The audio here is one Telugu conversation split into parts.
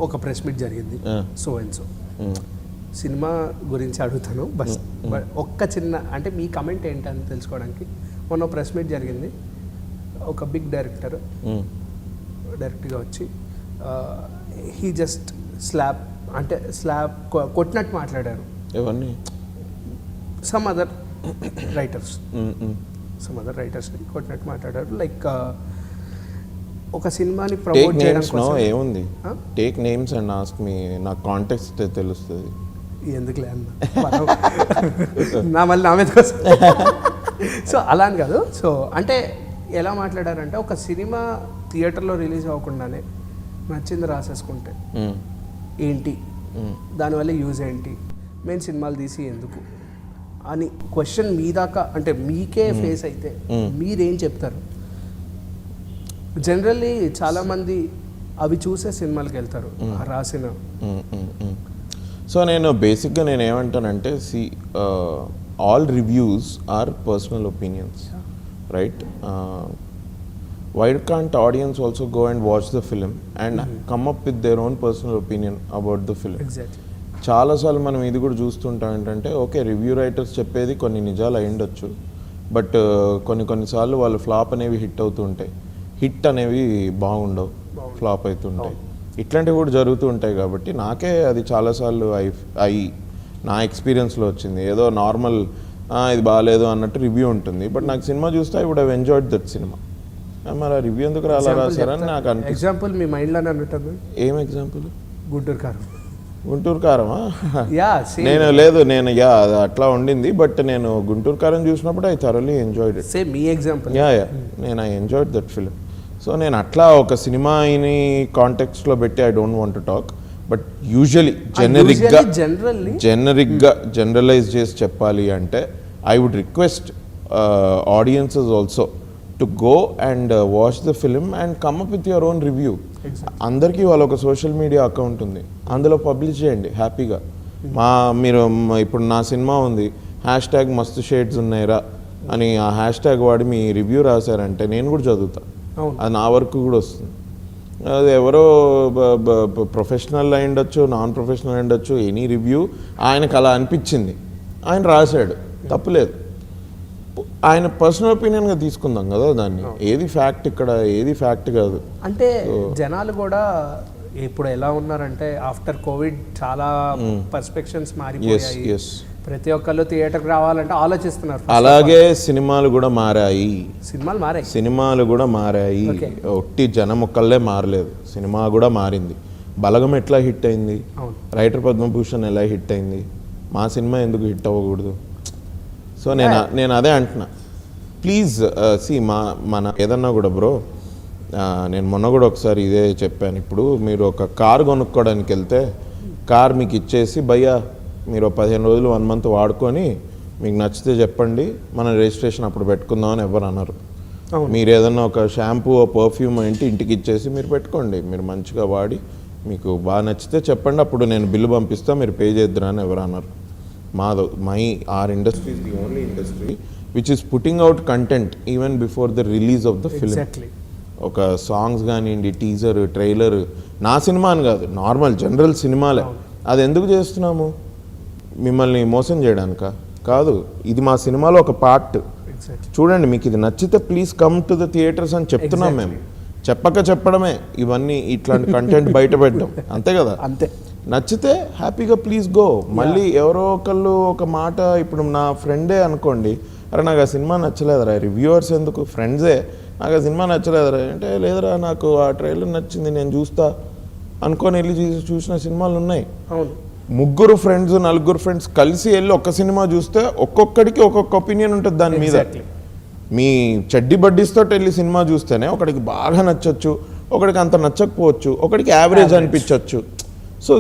ఒక ప్రెస్ మీట్ జరిగింది సో అండ్ సో సినిమా గురించి అడుగుతాను బస్ ఒక్క చిన్న అంటే మీ కమెంట్ ఏంటని తెలుసుకోవడానికి మొన్న ప్రెస్ మీట్ జరిగింది ఒక బిగ్ డైరెక్ట్గా వచ్చి హీ జస్ట్ స్లాబ్ కొట్టినట్టు మాట్లాడారు ఎవరిని సమ్ అదర్ రైటర్స్ని కొట్టినట్టు మాట్లాడారు లైక్ ఒక సినిమాని ప్రమోట్ చేయడం కోసం ఏముంది take names and ask me నాకు కాంటెక్స్ట్ తెలుస్తుంది ఎందుకులే అన్న మళ్ళీ నా మీద కోసం సో అలా అని కాదు సో అంటే ఎలా మాట్లాడారంటే ఒక సినిమా థియేటర్లో రిలీజ్ అవ్వకుండానే నచ్చింది రాసేసుకుంటే ఏంటి దానివల్ల యూజ్ ఏంటి మేము సినిమాలు తీసి ఎందుకు అని క్వశ్చన్ మీ దాకా అంటే మీకే ఫేస్ అయితే మీరేం చెప్తారు? జనరల్లీ చాలామంది అవి చూసే సినిమాలకు వెళ్తారు రాసిన. సో నేను బేసిక్గా నేను ఏమంటానంటే all reviews are personal opinions, right? Why can't audience also go and watch the film and come up with their own personal opinion about the film? Exactly. చాలాసార్లు మనం ఇది కూడా చూస్తుంటాం ఏంటంటే ఓకే రివ్యూ రైటర్స్ చెప్పేది కొన్ని నిజాలు అయ్యుండొచ్చు, బట్ కొన్నిసార్లు వాళ్ళు ఫ్లాప్ అనేవి హిట్ అవుతూ ఉంటాయి, హిట్ అనేవి బాగుండవు, ఫ్లాప్ అవుతుంటాయి, ఇట్లాంటివి కూడా జరుగుతూ ఉంటాయి. కాబట్టి నాకే అది చాలాసార్లు నా ఎక్స్పీరియన్స్లో వచ్చింది. ఏదో నార్మల్ ఇది బాగాలేదు అన్నట్టు రివ్యూ ఉంటుంది, బట్ నాకు సినిమా చూస్తే I would have enjoyed that cinema. మరి రివ్యూ ఎందుకు రాసారని నాకు అనిపిస్తుంది. ఎగ్జాంపుల్ మీ మైండ్లోనే అన్నట్టు ఏం ఎగ్జాంపుల్? గుంటూరు కారమా? నేను అది అట్లా ఉండింది, బట్ నేను గుంటూరు కారం చూసినప్పుడు I thoroughly enjoyed it. Same మీ ఎగ్జాంపుల్. నేను I enjoyed that film. So నేను అట్లా ఒక సినిమాని కాంటెక్స్ట్లో పెట్టి I don't want to talk, but usually generalise చేసి చెప్పాలి అంటే I would request audiences also to go and watch the film and come up with your own review. అందరికీ వాళ్ళ ఒక సోషల్ మీడియా అకౌంట్ ఉంది, అందులో పబ్లిష్ చేయండి హ్యాపీగా. మీరు ఇప్పుడు నా సినిమా ఉంది, #, మస్తు షేడ్స్ ఉన్నాయిరా అని ఆ #, వాడి మీ రివ్యూ రాశారంటే నేను కూడా చదువుతా, అది నా వరకు కూడా వస్తుంది. అది ఎవరో ప్రొఫెషనల్ అయి ఉండొచ్చు, నాన్ ప్రొఫెషనల్ అయి ఉండొచ్చు, ఎనీ రివ్యూ ఆయనకు అలా అనిపించింది, ఆయన రాశాడు, తప్పులేదు. ఆయన పర్సనల్ ఒపీనియన్గా తీసుకుందాం కదా దాన్ని. ఏది ఫ్యాక్ట్ ఇక్కడ, ఏది ఫ్యాక్ట్ కాదు. అంటే జనాలు కూడా ఇప్పుడు ఎలా ఉన్నారంటే ఆఫ్టర్ కోవిడ్ చాలా పర్స్పెక్షన్స్ మారిపోయాయి, ప్రతి ఒక్కళ్ళు థియేటర్కి రావాలంటే ఆలోచిస్తున్నారు. అలాగే సినిమాలు కూడా మారాయి, సినిమాలు కూడా మారాయి. ఒట్టి జనం ఒక్కళ్ళే మారలేదు, సినిమా కూడా మారింది. బలగం ఎట్లా హిట్ అయింది, రైటర్ పద్మభూషణ్ ఎలా హిట్ అయింది, మా సినిమా ఎందుకు హిట్ అవ్వకూడదు? సో నేను అదే అంటున్నా, ప్లీజ్ మన ఏదన్నా కూడా బ్రో, నేను మొన్న కూడా ఒకసారి ఇదే చెప్పాను. ఇప్పుడు మీరు ఒక కార్ కొనుక్కోవడానికి వెళ్తే కార్ మీకు ఇచ్చేసి భయ్యా మీరు 15 రోజులు 1 month వాడుకొని మీకు నచ్చితే చెప్పండి మనం రిజిస్ట్రేషన్ అప్పుడు పెట్టుకుందాం అని ఎవరు అన్నారు. మీరు ఏదన్నా ఒక షాంపూ పర్ఫ్యూమ్ ఇంటికి ఇచ్చేసి మీరు పెట్టుకోండి, మీరు మంచిగా వాడి మీకు బాగా నచ్చితే చెప్పండి, అప్పుడు నేను బిల్లు పంపిస్తా, మీరు పే చేద్దురా అని ఎవరు అన్నారు. our industry is the only industry which is putting out content even before the release of the film. Exactly. ఒక సాంగ్స్ కానివ్వండి, టీజర్, ట్రైలర్, నా సినిమా అని కాదు, నార్మల్ జనరల్ సినిమాలే. అది ఎందుకు చేస్తున్నాము? మిమ్మల్ని మోసం చేయడానికా? కాదు, ఇది మా సినిమాలో ఒక పార్ట్. చూడండి, మీకు ఇది నచ్చితే please come to the theatres అని చెప్తున్నాం మేము. చెప్పడమే ఇవన్నీ, ఇట్లాంటి కంటెంట్ బయట పెట్టడం, అంతే కదా? అంతే. నచ్చితే హ్యాపీగా ప్లీజ్ గో. మళ్ళీ ఎవరో ఒకళ్ళు ఒక మాట, ఇప్పుడు నా ఫ్రెండే అనుకోండి, అరే నాకు ఆ సినిమా నచ్చలేదురా, రివ్యూవర్స్ ఎందుకు, ఫ్రెండ్సే, నాకు ఆ సినిమా నచ్చలేదురా అంటే, లేదురా నాకు ఆ ట్రైలర్ నచ్చింది నేను చూస్తా అనుకొని వెళ్ళి చూసిన సినిమాలు ఉన్నాయి. 3 ఫ్రెండ్స్ 4 ఫ్రెండ్స్ కలిసి వెళ్ళి ఒక్క సినిమా చూస్తే ఒక్కొక్కడికి ఒక్కొక్క ఒపీనియన్ ఉంటుంది దాని మీద. మీ చెడ్డి బడ్డీస్తో వెళ్ళి సినిమా చూస్తేనే ఒకడికి బాగా నచ్చచ్చు, ఒకడికి అంత నచ్చకపోవచ్చు, ఒకడికి యావరేజ్ అనిపించవచ్చు. So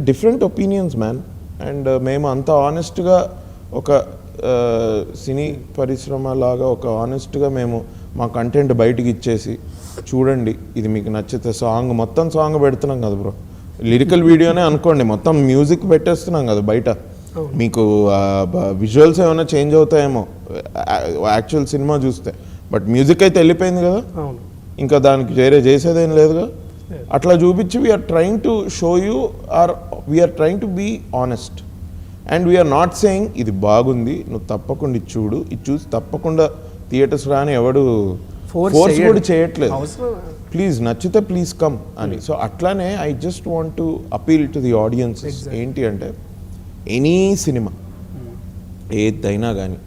different opinions man. And మేము అంత ఆనెస్ట్గా ఒక సినీ పరిశ్రమ లాగా ఒక ఆనెస్ట్గా మేము మా కంటెంట్ బయటికి ఇచ్చేసి, చూడండి ఇది మీకు నచ్చితే మొత్తం సాంగ్ పెడుతున్నాం కదా బ్రో, లిరికల్ వీడియోనే అనుకోండి, మొత్తం మ్యూజిక్ పెట్టేస్తున్నాం కదా బయట. మీకు విజువల్స్ ఏమైనా చేంజ్ అవుతాయేమో యాక్చువల్ సినిమా చూస్తే, బట్ మ్యూజిక్ అయితే వెళ్ళిపోయింది కదా, ఇంకా దానికి వేరే చేసేదేం లేదుగా. అట్లా చూపించి we're trying to show you or we're trying to be honest and we're not saying ఇది బాగుంది నువ్వు తప్పకుండా ఇది చూడు ఇది చూసి తప్పకుండా థియేటర్స్ రాని ఎవడు ఫోర్స్ కూడా చేయట్లేదు ప్లీజ్ నచ్చితే ప్లీజ్ కమ్ అని సో అట్లానే I just want to appeal to the audiences ఏంటి అంటే ఎనీ సినిమా ఏదైనా కానీ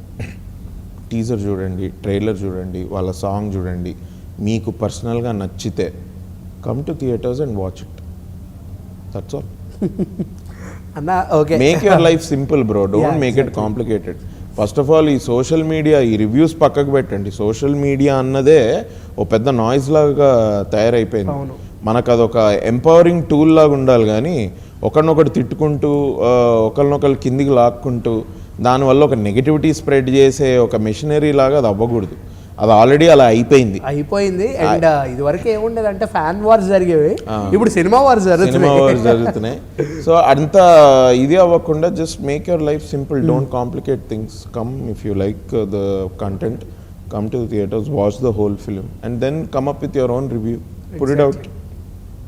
టీజర్ చూడండి ట్రైలర్ చూడండి వాళ్ళ సాంగ్ చూడండి మీకు పర్సనల్గా నచ్చితే come to theatres and watch it that's all అన్న okay make your life simple bro don't make it complicated first of all ఈ సోషల్ మీడియా ఈ రివ్యూస్ పక్కకు పెట్టండి సోషల్ మీడియా అన్నదే ఓ పెద్ద నాయిస్ లాగా తయారైపోయింది మనకు అదొక ఎంపవరింగ్ టూల్ లాగా ఉండాలి కానీ ఒకరినొకరు తిట్టుకుంటూ ఒకరినొకరు కిందికి లాక్కుంటూ దానివల్ల ఒక నెగిటివిటీ స్ప్రెడ్ చేసే ఒక మెషినరీ లాగా అది అవ్వకూడదు అది ఆల్రెడీ అలా అయిపోయింది అండ్ ఇది వరకు ఏముండేది అంటే ఫ్యాన్ వార్స్ జరిగేవి ఇప్పుడు సినిమా వార్స్ జరుగుతున్నాయి సో అంత ఇది అవ్వకుండా just make your life simple don't complicate things come if you like the content come to theatres watch the whole film and then come up with your own review put it out